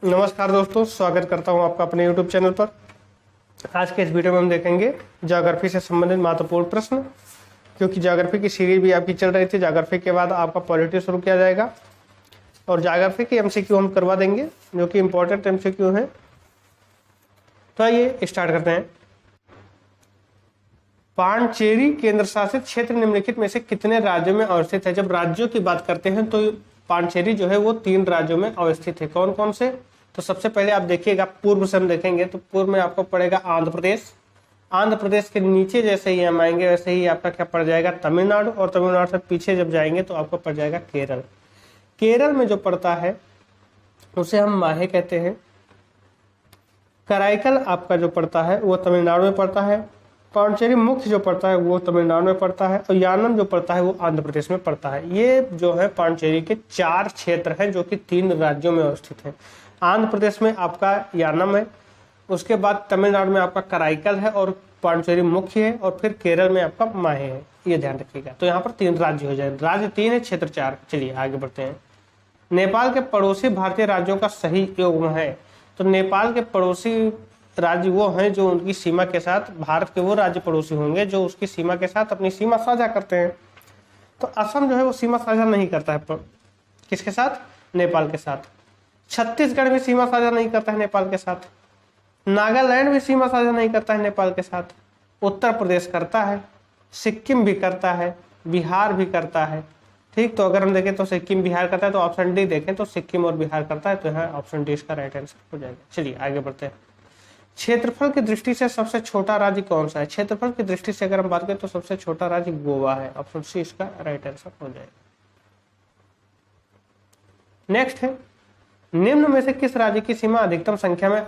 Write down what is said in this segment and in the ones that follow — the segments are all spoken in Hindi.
नमस्कार दोस्तों, स्वागत करता हूं आपका अपने YouTube चैनल पर। आज के इस वीडियो में हम देखेंगे ज्योग्राफी से संबंधित महत्वपूर्ण प्रश्न, क्योंकि ज्योग्राफी की सीरीज भी आपकी चल रही थी। ज्योग्राफी के बाद आपका पॉलिटी शुरू किया जाएगा और ज्योग्राफी के MCQ हम करवा देंगे, जो कि इंपॉर्टेंट MCQ है। तो आइए स्टार्ट करते हैं। पांडिचेरी केंद्र शासित क्षेत्र निम्नलिखित में से कितने राज्यों में अवस्थित है? जब राज्यों की बात करते हैं तो पांडिचेरी जो है वो 3 राज्यों में अवस्थित है। कौन कौन से? तो सबसे पहले आप देखिएगा, पूर्व से हम देखेंगे तो पूर्व में आपको पड़ेगा आंध्र प्रदेश। आंध्र प्रदेश के नीचे जैसे ही हम आएंगे वैसे ही आपका क्या पड़ जाएगा? तमिलनाडु। और तमिलनाडु से पीछे जब जाएंगे तो आपको पड़ जाएगा केरल। केरल में जो पड़ता है उसे हम माहे कहते हैं। कराईकल आपका जो पड़ता है वो तमिलनाडु में पड़ता है। पांडिचेरी मुख्य जो पड़ता है वो तमिलनाडु में पड़ता है और यानम जो पड़ता है वो आंध्र प्रदेश में पड़ता है। ये जो है पांडिचेरी के 4 क्षेत्र हैं जो कि 3 राज्यों में अवस्थित हैं। आंध्र प्रदेश में आपका यानम है, उसके बाद तमिलनाडु में आपका कराईकल है और पांडिचेरी मुख्य है, और फिर केरल में आपका माहे है। ये ध्यान रखिएगा। तो यहाँ पर 3 राज्य हो जाए। राज्य 3 है, क्षेत्र 4। चलिए आगे बढ़ते हैं। नेपाल के पड़ोसी भारतीय राज्यों का सही युग्म है। तो नेपाल के पड़ोसी राज्य वो हैं जो उनकी सीमा के साथ, भारत के वो राज्य पड़ोसी होंगे जो उसकी सीमा के साथ अपनी सीमा साझा करते हैं। तो असम जो है वो सीमा साझा नहीं करता है। किसके साथ? नेपाल के साथ। छत्तीसगढ़ भी सीमा साझा नहीं करता है नेपाल के साथ। नागालैंड भी सीमा साझा नहीं करता है नेपाल के साथ। उत्तर प्रदेश करता है, सिक्किम भी करता है, बिहार भी करता है। ठीक, तो अगर हम देखें तो सिक्किम बिहार करता है, तो ऑप्शन डी देखें तो सिक्किम और बिहार करता है। तो यहाँ ऑप्शन डी इसका राइट आंसर हो जाएगा। चलिए आगे बढ़ते हैं। क्षेत्रफल की दृष्टि से सबसे छोटा राज्य कौन सा है? क्षेत्रफल की दृष्टि से अगर हम बात करें तो सबसे छोटा राज्य गोवा है। ऑप्शन सी इसका राइट आंसर हो जाएगा। नेक्स्ट है, निम्न में से किस राज्य की सीमा अधिकतम संख्या में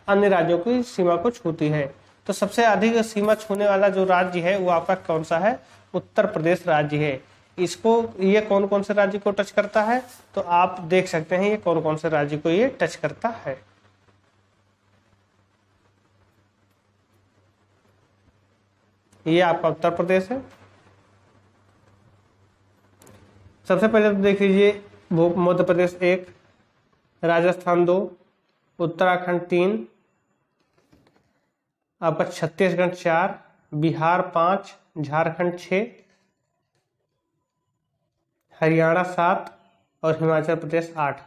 अन्य राज्यों की सीमा को छूती है? तो सबसे अधिक सीमा छूने वाला जो राज्य है वो आपका कौन सा है? उत्तर प्रदेश राज्य है। इसको, ये कौन कौन से राज्य को टच करता है? तो आप देख सकते हैं ये कौन कौन से राज्य को ये टच करता है। ये आपका उत्तर प्रदेश है। सबसे पहले तो देख लीजिए, मध्य प्रदेश 1, राजस्थान 2, उत्तराखंड 3, आपका छत्तीसगढ़ 4, बिहार 5, झारखंड 6, हरियाणा 7 और हिमाचल प्रदेश 8,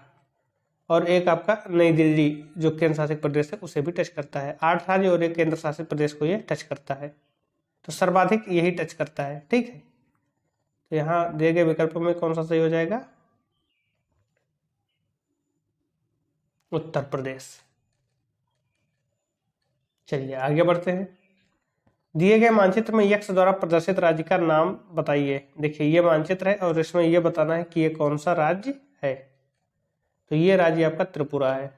और एक आपका नई दिल्ली जो केंद्र शासित प्रदेश है उसे भी टच करता है। 8 राज्य और एक केंद्र शासित प्रदेश को ये टच करता है। तो सर्वाधिक यही टच करता है। ठीक है, तो यहाँ दिए गए विकल्पों में कौन सा सही हो जाएगा? उत्तर प्रदेश। चलिए आगे बढ़ते हैं। दिए गए मानचित्र में यक्ष द्वारा प्रदर्शित राज्य का नाम बताइए। देखिए ये मानचित्र है और इसमें यह बताना है कि ये कौन सा राज्य है। तो ये राज्य आपका त्रिपुरा है।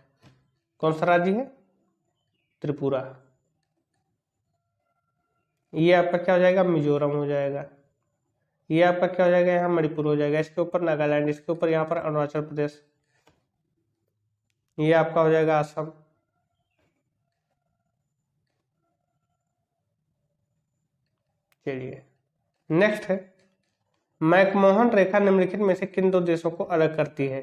कौन सा राज्य है? त्रिपुरा। ये आपका क्या हो जाएगा? मिजोरम हो जाएगा। ये आपका क्या हो जाएगा? यहाँ मणिपुर हो जाएगा। इसके ऊपर नागालैंड, इसके ऊपर यहाँ पर अरुणाचल प्रदेश। ये आपका हो जाएगा असम। चलिए नेक्स्ट है, मैकमोहन रेखा निम्नलिखित में से किन 2 देशों को अलग करती है?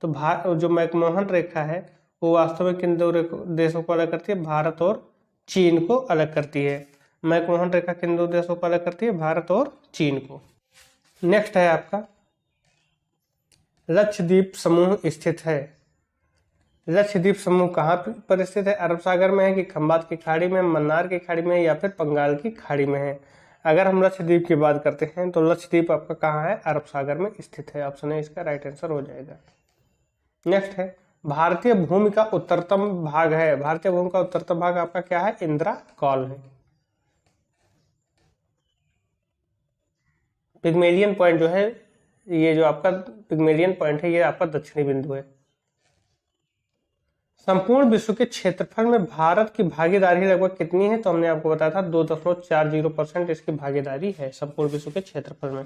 तो जो मैकमोहन रेखा है वो वास्तव में किन 2 देशों को अलग करती है? भारत और चीन को अलग करती है। मैकमोहन रेखा किन 2 देशों को अलग करती है? भारत और चीन को। नेक्स्ट है आपका, लक्षद्वीप समूह स्थित है। लक्षद्वीप समूह कहाँ पर स्थित है? अरब सागर में है कि खंबात की खाड़ी में, मन्नार की खाड़ी में, या फिर बंगाल की खाड़ी में है? अगर हम लक्षद्वीप की बात करते हैं तो लक्षद्वीप आपका कहाँ है? अरब सागर में स्थित है। ऑप्शन है इसका राइट आंसर हो जाएगा। नेक्स्ट है, भारतीय भूमि का उत्तरतम भाग है। भारतीय भूमि का उत्तरतम भाग आपका क्या है? इंदिरा कॉल है। पिग्मेलियन पॉइंट जो है, ये जो आपका पिग्मेलियन पॉइंट है ये आपका दक्षिणी बिंदु है। संपूर्ण विश्व के क्षेत्रफल में भारत की भागीदारी लगभग कितनी है? तो हमने आपको बताया था 2.40% इसकी भागीदारी है संपूर्ण विश्व के क्षेत्रफल में।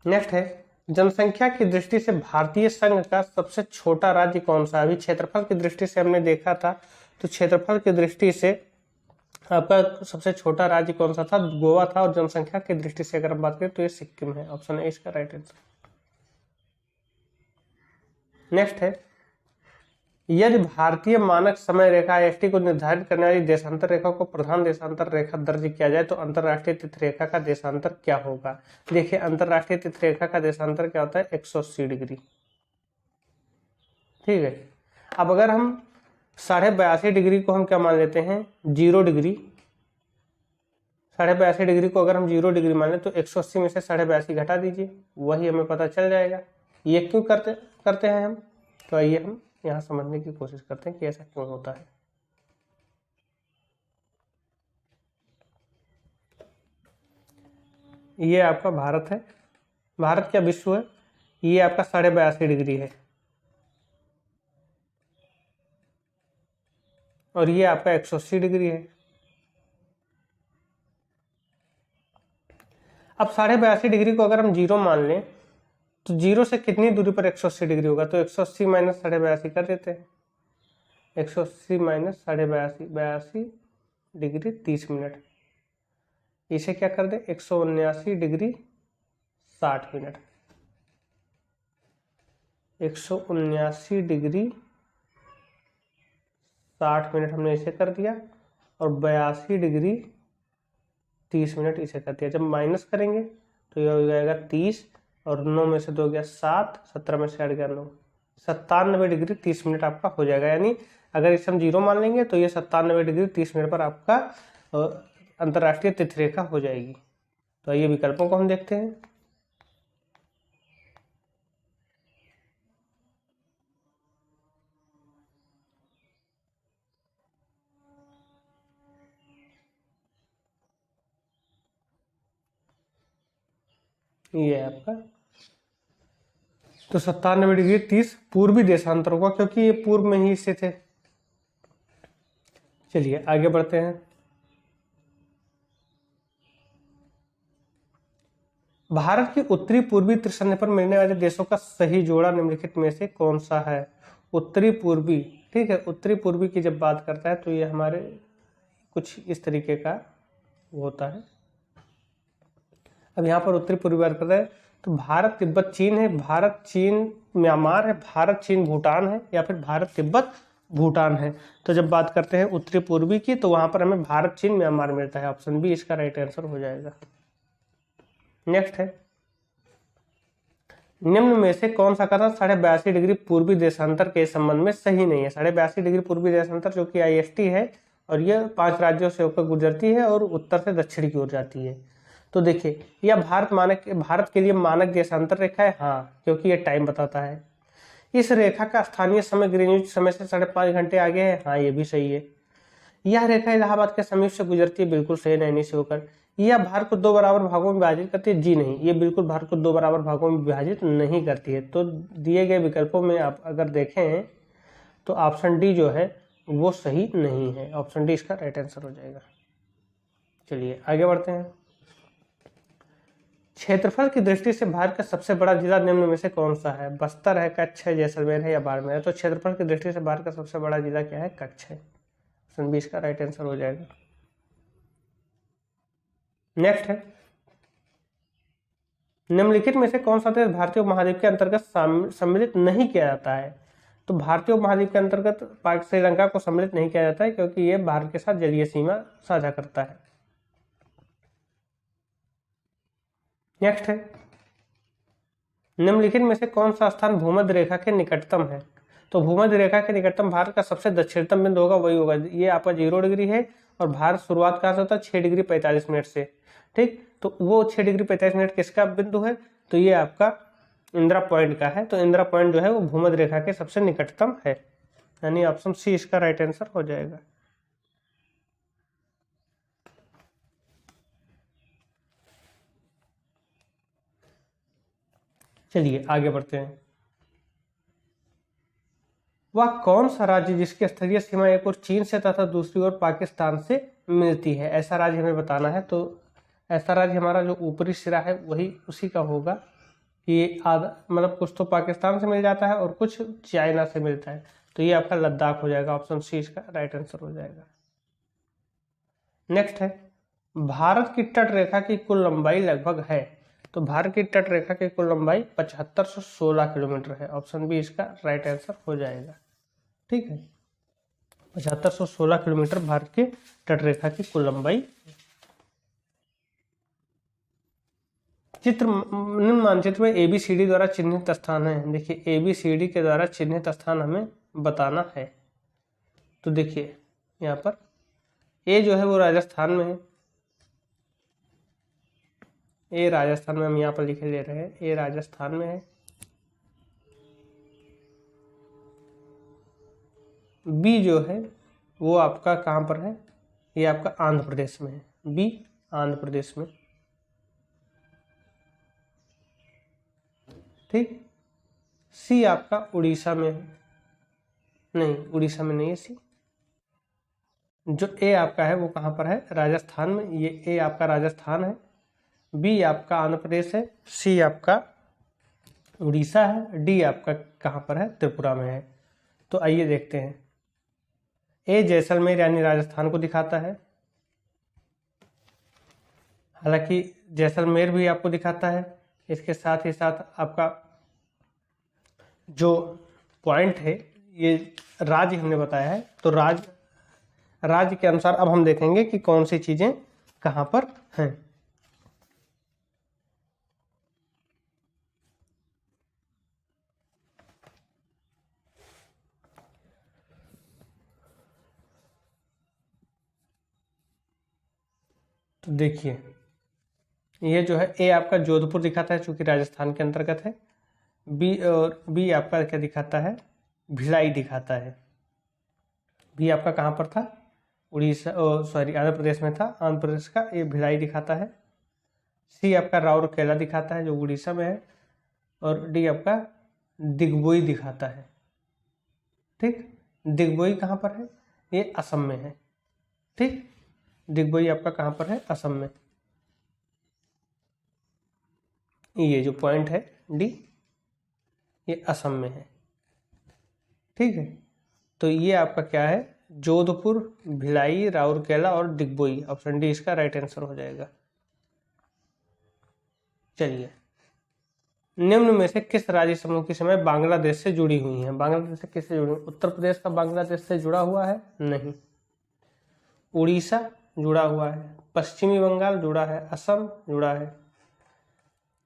नेक्स्ट है, जनसंख्या की दृष्टि से भारतीय संघ का सबसे छोटा राज्य कौन सा है? अभी क्षेत्रफल की दृष्टि से हमने देखा था, तो क्षेत्रफल की दृष्टि से आपका सबसे छोटा राज्य कौन सा था? गोवा था। और जनसंख्या की दृष्टि से अगर हम बात करें तो ये सिक्किम है। ऑप्शन है इसका राइट आंसर। नेक्स्ट है, यदि भारतीय मानक समय रेखा IST को निर्धारित करने वाली देशांतर रेखा को प्रधान देशांतर रेखा दर्ज किया जाए तो अंतरराष्ट्रीय तिथि रेखा का देशांतर क्या होगा। देखिए अंतरराष्ट्रीय तिथि रेखा का देशांतर क्या होता है, 180 डिग्री। ठीक है, अब अगर हम 82.5 डिग्री को हम क्या मान लेते हैं, 0 डिग्री। 82.5 डिग्री को अगर हम 0 डिग्री मान लें तो 180 में से 82.5 घटा दीजिए, वही हमें पता चल जाएगा। ये क्यों करते हैं हम, तो आइए हम यहाँ समझने की कोशिश करते हैं कि ऐसा क्यों होता है। ये आपका भारत है, भारत क्या विश्व है, ये आपका 82.5 डिग्री है और ये आपका 180 डिग्री है। अब 82.5 डिग्री को अगर हम 0 मान लें तो 0 से कितनी दूरी पर 180 डिग्री होगा, तो 180 माइनस 82.5 कर देते हैं। 180 माइनस 82.5 डिग्री 30 मिनट, इसे क्या कर दे 179 डिग्री 60 मिनट। 179 डिग्री 60 मिनट हमने इसे कर दिया और 82 डिग्री 30 मिनट इसे कर दिया। जब माइनस करेंगे तो यह हो जाएगा 30 और 9 में से 2 गया 7, 17 में से 8 गया 9, 97 डिग्री 30 मिनट आपका हो जाएगा। यानी अगर इसे हम 0 मान लेंगे तो ये 97 डिग्री 30 मिनट पर आपका अंतरराष्ट्रीय तिथि रेखा हो जाएगी। तो ये विकल्पों को हम देखते हैं। ये है आपका, तो 97 डिग्री 30 पूर्वी देशांतर होगा क्योंकि ये पूर्व में ही स्थित है। चलिए आगे बढ़ते हैं। भारत की उत्तरी पूर्वी त्रिसंधि पर मिलने वाले देशों का सही जोड़ा निम्नलिखित में से कौन सा है। उत्तरी पूर्वी, ठीक है, उत्तरी पूर्वी की जब बात करता है तो ये हमारे कुछ इस तरीके का होता है। अब यहाँ पर उत्तरी पूर्वी बात करता है तो भारत तिब्बत चीन है, भारत चीन म्यांमार है, भारत चीन भूटान है, या फिर भारत तिब्बत भूटान है। तो जब बात करते हैं उत्तरी पूर्वी की तो वहां पर हमें भारत चीन म्यांमार मिलता है। ऑप्शन बी इसका राइट आंसर हो जाएगा। नेक्स्ट है, निम्न में से कौन सा कथन 82.5 डिग्री पूर्वी देशांतर के संबंध में सही नहीं है। 82.5 डिग्री पूर्वी देशांतर जो कि IST है और यह 5 राज्यों से होकर गुजरती है और उत्तर से दक्षिण की ओर जाती है। तो देखिए यह भारत के लिए मानक देशांतर रेखा है, हाँ, क्योंकि यह टाइम बताता है। इस रेखा का स्थानीय समय ग्रीनिच समय से 5.5 घंटे आगे है, हाँ ये भी सही है। यह रेखा इलाहाबाद के समीप से गुजरती है, बिल्कुल सही, नैनी से होकर। यह भारत को 2 बराबर भागों में विभाजित करती है, जी नहीं, ये बिल्कुल भारत को 2 बराबर भागों में विभाजित नहीं करती है। तो दिए गए विकल्पों में आप अगर देखें तो ऑप्शन डी जो है वो सही नहीं है। ऑप्शन डी इसका राइट आंसर हो जाएगा। चलिए आगे बढ़ते हैं। क्षेत्रफल की दृष्टि से भारत का सबसे बड़ा जिला निम्न में से कौन सा है। बस्तर है, कच्छ है, जैसलमेर है या बाड़मेर है। तो क्षेत्रफल की दृष्टि से भारत का सबसे बड़ा जिला क्या है, कच्छ है। ऑप्शन बी इसका राइट आंसर हो जाएगा। नेक्स्ट है, निम्नलिखित में से कौन सा देश भारतीय उपमहाद्वीप के अंतर्गत सम्मिलित नहीं किया जाता है। तो भारतीय उपमहाद्वीप के अंतर्गत श्रीलंका को सम्मिलित नहीं किया जाता है क्योंकि यह भारत के साथ जलीय सीमा साझा करता है। नेक्स्ट है, निम्नलिखित में से कौन सा स्थान भूमध्य रेखा के निकटतम है। तो भूमध्य रेखा के निकटतम भारत का सबसे दक्षिणतम बिंदु होगा, वही होगा, ये आपका 0 डिग्री है और भारत शुरुआत कहाँ से होता है, 6 डिग्री 45 मिनट से। ठीक, तो वो 6 डिग्री 45 मिनट किसका बिंदु है, तो ये आपका इंदिरा पॉइंट का है। तो इंदिरा पॉइंट जो है वो भूमध्य रेखा के सबसे निकटतम है, यानी ऑप्शन सी इसका राइट आंसर हो जाएगा। चलिए आगे बढ़ते हैं। वह कौन सा राज्य जिसकी स्थलीय सीमा एक और चीन से तथा दूसरी ओर पाकिस्तान से मिलती है, ऐसा राज्य हमें बताना है। तो ऐसा राज्य हमारा जो ऊपरी सिरा है वही उसी का होगा कि आधा मतलब कुछ तो पाकिस्तान से मिल जाता है और कुछ चाइना से मिलता है। तो ये आपका लद्दाख हो जाएगा। ऑप्शन सी इसका राइट आंसर हो जाएगा। नेक्स्ट है, भारत की तट रेखा की कुल लंबाई लगभग है। तो भारत की तट रेखा की कुल लंबाई 7516 किलोमीटर है। ऑप्शन बी इसका राइट आंसर हो जाएगा। ठीक है। 7516 किलोमीटर भारत के तटरेखा की कुल लंबाई। चित्र निम्न मानचित्र में ABCD द्वारा चिन्हित स्थान है। देखिए ABCD के द्वारा चिन्हित स्थान हमें बताना है। तो देखिए यहाँ पर A जो है वो राजस्थान में है। A राजस्थान में हम यहाँ पर लिखे ले रहे हैं, A राजस्थान में है। B जो है वो आपका कहाँ पर है, ये आपका आंध्र प्रदेश में है। B आंध्र प्रदेश में, ठीक। C आपका उड़ीसा में है, नहीं उड़ीसा में नहीं है C। जो A आपका है वो कहाँ पर है, राजस्थान में। ये A आपका राजस्थान है, B आपका आंध्र प्रदेश है, C आपका उड़ीसा है, D आपका कहाँ पर है, त्रिपुरा में है। तो आइए देखते हैं। A जैसलमेर यानी राजस्थान को दिखाता है, हालांकि जैसलमेर भी आपको दिखाता है। इसके साथ ही साथ आपका जो पॉइंट है ये राज्य हमने बताया है। तो राज्य के अनुसार अब हम देखेंगे कि कौन सी चीजें कहाँ पर हैं। तो देखिए ये जो है A आपका जोधपुर दिखाता है चूंकि राजस्थान के अंतर्गत है। B आपका क्या दिखाता है, भिलाई दिखाता है। B आपका कहाँ पर था, उड़ीसा सॉरी आंध्र प्रदेश में था, आंध्र प्रदेश का ये भिलाई दिखाता है। C आपका राउरकेला दिखाता है जो उड़ीसा में है, और D आपका दिग्बोई दिखाता है, ठीक। दिग्बोई कहाँ पर है, ये असम में है, ठीक। दिग्बोई आपका कहाँ पर है, असम में। ये जो पॉइंट है D ये असम में है, ठीक है। तो ये आपका क्या है, जोधपुर, भिलाई, राउरकेला और दिग्बोई। ऑप्शन डी इसका राइट आंसर हो जाएगा। चलिए, निम्न में से किस राज्य समूह की सीमाएं बांग्लादेश से जुड़ी हुई हैं। बांग्लादेश से किससे जुड़ी हुई? उत्तर प्रदेश का बांग्लादेश से जुड़ा हुआ है, नहीं। उड़ीसा जुड़ा हुआ है, पश्चिमी बंगाल जुड़ा है, असम जुड़ा है,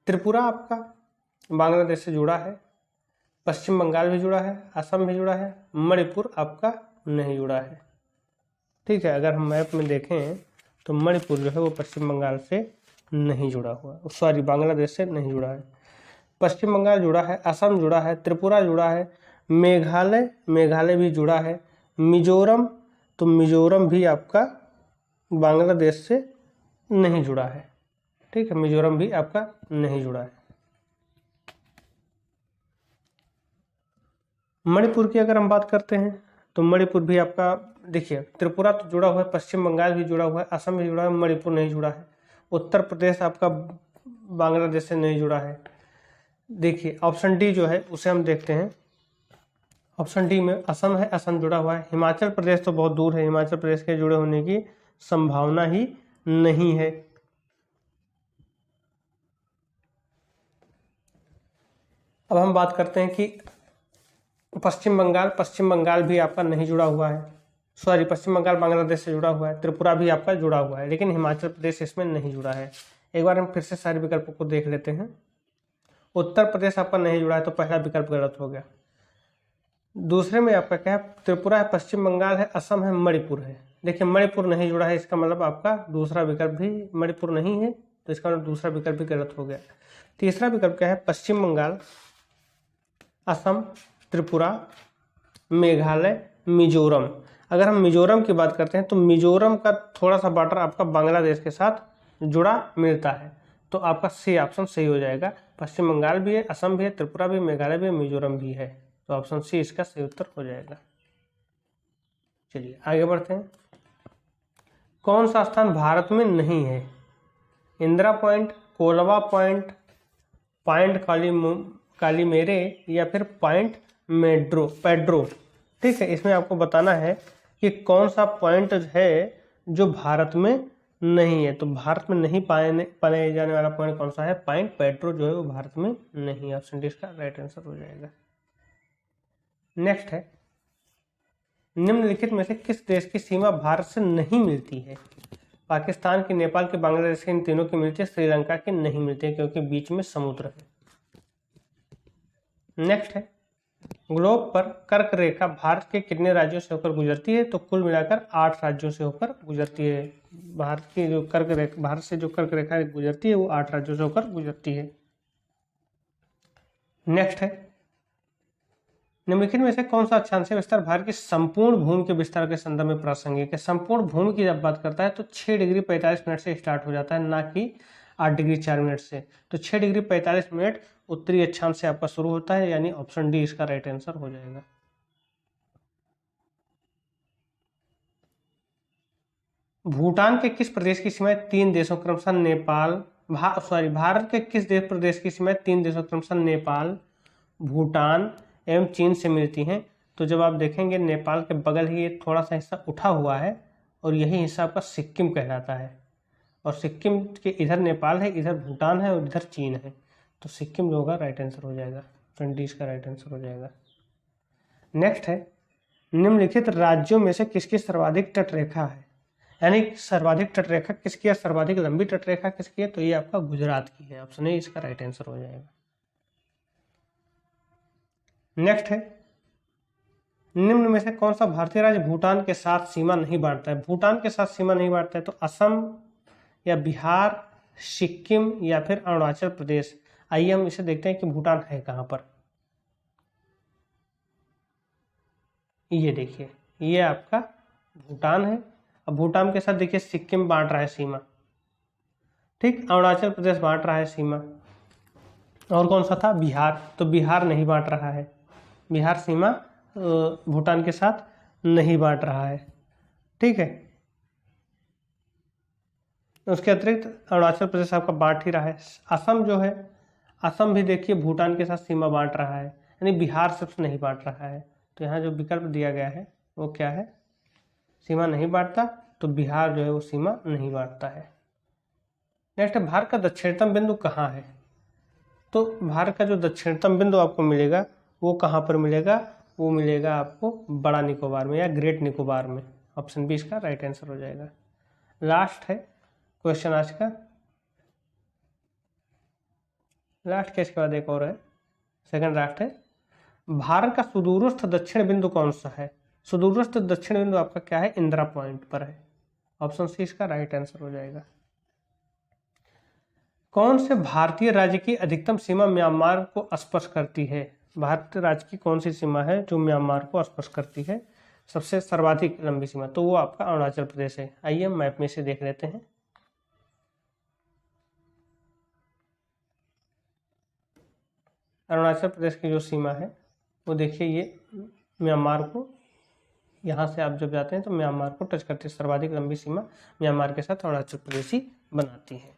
त्रिपुरा आपका बांग्लादेश से जुड़ा है, पश्चिम बंगाल भी जुड़ा है, असम भी जुड़ा है, मणिपुर आपका नहीं जुड़ा है, ठीक है। अगर हम मैप में देखें तो मणिपुर जो है वो पश्चिम बंगाल से नहीं जुड़ा हुआ, सॉरी बांग्लादेश से नहीं जुड़ा है। पश्चिम बंगाल जुड़ा है, असम जुड़ा है, त्रिपुरा जुड़ा है, मेघालय भी जुड़ा है, मिजोरम, तो मिजोरम भी आपका बांग्लादेश से नहीं जुड़ा है, ठीक है। मिजोरम भी आपका नहीं जुड़ा है। मणिपुर की अगर हम बात करते हैं तो मणिपुर भी आपका, देखिए त्रिपुरा तो जुड़ा हुआ है, पश्चिम बंगाल भी जुड़ा हुआ है, असम भी जुड़ा है, मणिपुर नहीं जुड़ा है। उत्तर प्रदेश आपका बांग्लादेश से नहीं जुड़ा है। देखिए ऑप्शन डी जो है उसे हम देखते हैं। ऑप्शन डी में असम है, असम जुड़ा हुआ है। हिमाचल प्रदेश तो बहुत दूर है, हिमाचल प्रदेश के जुड़े होने की संभावना ही नहीं है। अब हम बात करते हैं कि पश्चिम बंगाल भी आपका नहीं जुड़ा हुआ है, सॉरी पश्चिम बंगाल बांग्लादेश से जुड़ा हुआ है, त्रिपुरा भी आपका जुड़ा हुआ है, लेकिन हिमाचल प्रदेश इसमें नहीं जुड़ा है। एक बार हम फिर से सारे विकल्पों को देख लेते हैं। उत्तर प्रदेश आपका नहीं जुड़ा है तो पहला विकल्प गलत हो गया। दूसरे में आपका क्या है, त्रिपुरा है, पश्चिम बंगाल है, असम है, मणिपुर है। देखिए मणिपुर नहीं जुड़ा है, इसका मतलब आपका दूसरा विकल्प भी मणिपुर नहीं है, तो इसका मतलब दूसरा विकल्प भी गलत हो गया। तीसरा विकल्प क्या है, पश्चिम बंगाल, असम, त्रिपुरा, मेघालय, मिजोरम। अगर हम मिजोरम की बात करते हैं तो मिजोरम का थोड़ा सा बॉर्डर आपका बांग्लादेश के साथ जुड़ा मिलता है, तो आपका सी ऑप्शन सही हो जाएगा। पश्चिम बंगाल भी है, असम भी है, त्रिपुरा भी है, मेघालय भी है, मिजोरम भी है, तो ऑप्शन सी इसका सही उत्तर हो जाएगा। चलिए आगे बढ़ते हैं। कौन सा स्थान भारत में नहीं है? Indira point, Colva point, point Kalimere या फिर पॉइंट पेड्रो, ठीक है। इसमें आपको बताना है कि कौन सा पॉइंट है जो भारत में नहीं है। तो भारत में नहीं पाए जाने वाला पॉइंट कौन सा है? पॉइंट पेड्रो जो है वो भारत में नहीं है। ऑप्शन डी इसका राइट आंसर हो जाएगा। नेक्स्ट है, निम्नलिखित में से किस देश की सीमा भारत से नहीं मिलती है? पाकिस्तान की, नेपाल की, बांग्लादेश की, इन तीनों की मिलती है, श्रीलंका की नहीं मिलती है क्योंकि बीच में समुद्र है। नेक्स्ट है, ग्लोब पर कर्क रेखा भारत के कितने राज्यों से होकर गुजरती है? तो कुल मिलाकर 8 राज्यों से होकर गुजरती है। भारत की जो कर्क रेखा, भारत से जो कर्क रेखा गुजरती है वो 8 राज्यों से होकर गुजरती है। नेक्स्ट है, निम्नलिखित में से कौन सा अक्षांश विस्तार भारत की संपूर्ण भूमि के विस्तार के संदर्भ में प्रासंगिक है? संपूर्ण भूमि की जब बात करता है तो 6 डिग्री 45 मिनट से स्टार्ट हो जाता है, ना कि 8 डिग्री 4 मिनट से। तो 6 डिग्री 45 मिनट उत्तरी अक्षांश से आपका शुरू होता है, यानी ऑप्शन डी इसका राइट आंसर हो जाएगा। भूटान के किस प्रदेश की सीमाएं 3 देशों क्रमशः नेपाल भारत के किस प्रदेश की सीमाएं 3 देशों क्रमशः नेपाल, भूटान एवं चीन से मिलती हैं? तो जब आप देखेंगे नेपाल के बगल ही ये थोड़ा सा हिस्सा उठा हुआ है और यही हिस्सा आपका सिक्किम कहलाता है, और सिक्किम के इधर नेपाल है, इधर भूटान है और इधर चीन है। तो सिक्किम जो होगा राइट आंसर हो जाएगा, 20 का राइट आंसर हो जाएगा। नेक्स्ट है, निम्नलिखित राज्यों में से किसकी सर्वाधिक तटरेखा है? यानी सर्वाधिक तटरेखा किसकी है, सर्वाधिक लंबी तटरेखा किसकी है? तो ये आपका गुजरात की है, ऑप्शन ए इसका राइट आंसर हो जाएगा। नेक्स्ट है, निम्न में से कौन सा भारतीय राज्य भूटान के साथ सीमा नहीं बांटता है? भूटान के साथ सीमा नहीं बांटता है तो असम या बिहार, सिक्किम या फिर अरुणाचल प्रदेश। आइए हम इसे देखते हैं कि भूटान है कहां पर। ये देखिए, ये आपका भूटान है। अब भूटान के साथ देखिए सिक्किम बांट रहा है सीमा, ठीक, अरुणाचल प्रदेश बांट रहा है सीमा, और कौन सा था, बिहार। तो बिहार नहीं बांट रहा है, बिहार सीमा भूटान के साथ नहीं बांट रहा है, ठीक है। उसके अतिरिक्त अरुणाचल प्रदेश आपका बांट ही रहा है। असम जो है, असम भी देखिए भूटान के साथ सीमा बांट रहा है, यानी बिहार सिर्फ नहीं बांट रहा है। तो यहाँ जो विकल्प दिया गया है वो क्या है, सीमा नहीं बांटता, तो बिहार जो है वो सीमा नहीं बांटता है। नेक्स्ट है, भारत का दक्षिणतम बिंदु कहाँ है? तो भारत का जो दक्षिणतम बिंदु आपको मिलेगा वो कहाँ पर मिलेगा? वो मिलेगा आपको बड़ा निकोबार में या ग्रेट निकोबार में, ऑप्शन बी इसका राइट आंसर हो जाएगा। लास्ट है क्वेश्चन आज का, लास्ट के इसके बाद एक और है, सेकंड लास्ट है, भारत का सुदूरस्थ दक्षिण बिंदु कौन सा है? सुदूरस्थ दक्षिण बिंदु आपका क्या है, इंदिरा पॉइंट पर है, ऑप्शन सी इसका राइट आंसर हो जाएगा। कौन से भारतीय राज्य की अधिकतम सीमा म्यांमार को स्पर्श करती है? भारतीय राज्य की कौन सी सीमा है जो म्यांमार को स्पर्श करती है, सबसे सर्वाधिक लंबी सीमा? तो वो आपका अरुणाचल प्रदेश है। आइए हम मैप में से देख लेते हैं। अरुणाचल प्रदेश की जो सीमा है वो देखिए, ये म्यांमार को, यहाँ से आप जब जाते हैं तो म्यांमार को टच करती है, सर्वाधिक लंबी सीमा म्यांमार के साथ अरुणाचल प्रदेश ही बनाती है।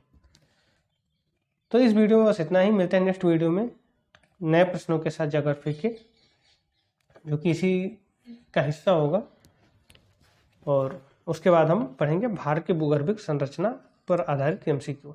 तो इस वीडियो में बस इतना ही, मिलते हैं नेक्स्ट वीडियो में नए प्रश्नों के साथ ज्योग्राफी के, जो कि इसी का हिस्सा होगा, और उसके बाद हम पढ़ेंगे भारत की भूगर्भिक संरचना पर आधारित MCQ।